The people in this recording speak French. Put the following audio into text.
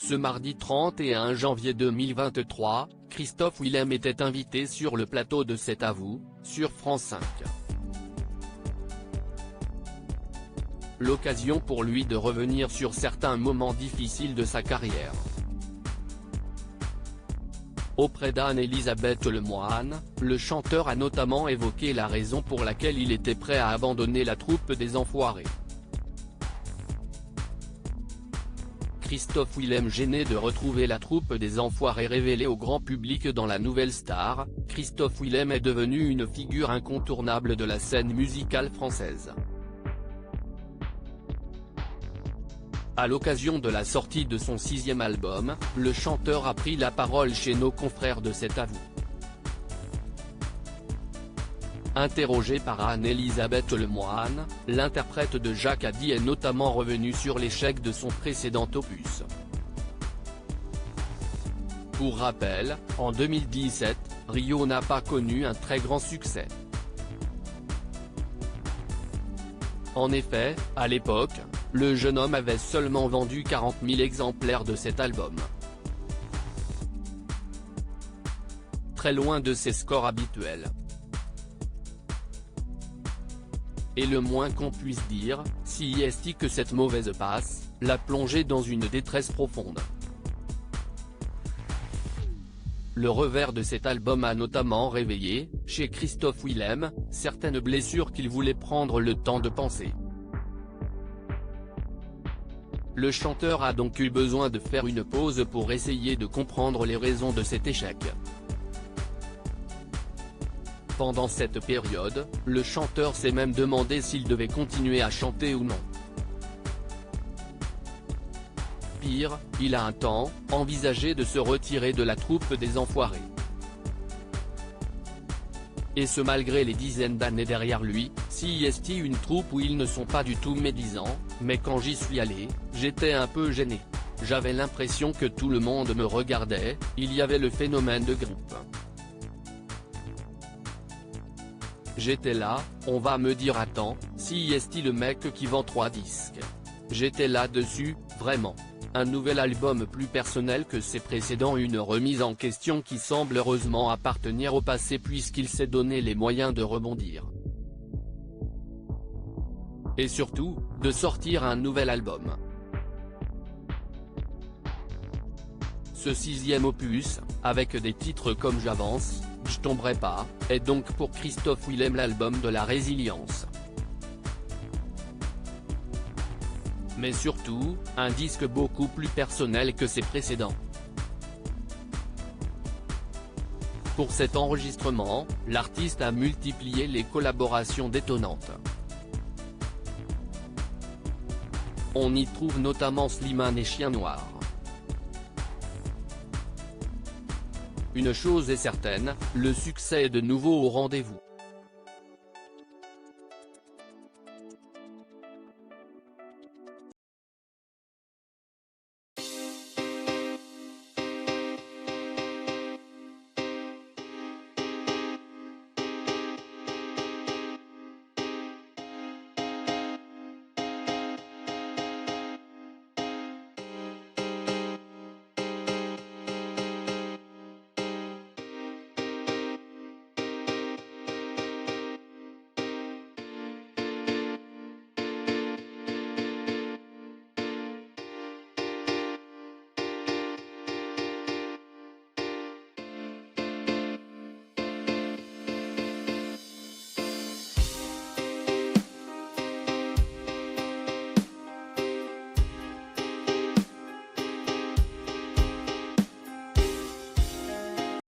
Ce mardi 31 janvier 2023, Christophe Willem était invité sur le plateau de C'est à vous, sur France 5. L'occasion pour lui de revenir sur certains moments difficiles de sa carrière. Auprès d'Anne-Elisabeth Lemoine, le chanteur a notamment évoqué la raison pour laquelle il était prêt à abandonner la troupe des Enfoirés. Christophe Willem, gêné de retrouver la troupe des Enfoirés révélée au grand public dans La Nouvelle Star, Christophe Willem est devenu une figure incontournable de la scène musicale française. À l'occasion de la sortie de son 6e album, le chanteur a pris la parole chez nos confrères de C'est à vous. Interrogé par Anne-Elisabeth Lemoine, l'interprète de Jacques Haddy est notamment revenu sur l'échec de son précédent opus. Pour rappel, en 2017, Rio n'a pas connu un très grand succès. En effet, à l'époque, le jeune homme avait seulement vendu 40 000 exemplaires de cet album. Très loin de ses scores habituels. Et le moins qu'on puisse dire, si est que cette mauvaise passe l'a plongé dans une détresse profonde. Le revers de cet album a notamment réveillé, chez Christophe Willem, certaines blessures qu'il voulait prendre le temps de penser. Le chanteur a donc eu besoin de faire une pause pour essayer de comprendre les raisons de cet échec. Pendant cette période, le chanteur s'est même demandé s'il devait continuer à chanter ou non. Pire, il a un temps envisagé de se retirer de la troupe des Enfoirés. Et ce malgré les dizaines d'années derrière lui, si est une troupe où ils ne sont pas du tout médisants, mais quand j'y suis allé, j'étais un peu gêné. J'avais l'impression que tout le monde me regardait, il y avait le phénomène de groupe. J'étais là, on va me dire attends, si est le mec qui vend 3 disques. J'étais là-dessus, vraiment. Un nouvel album plus personnel que ses précédents, une remise en question qui semble heureusement appartenir au passé puisqu'il s'est donné les moyens de rebondir. Et surtout, de sortir un nouvel album. Ce 6e opus, avec des titres comme J'avance, Je tomberai pas, est donc pour Christophe Willem l'album de la résilience. Mais surtout, un disque beaucoup plus personnel que ses précédents. Pour cet enregistrement, l'artiste a multiplié les collaborations détonnantes. On y trouve notamment Slimane et Chien Noir. Une chose est certaine, le succès est de nouveau au rendez-vous.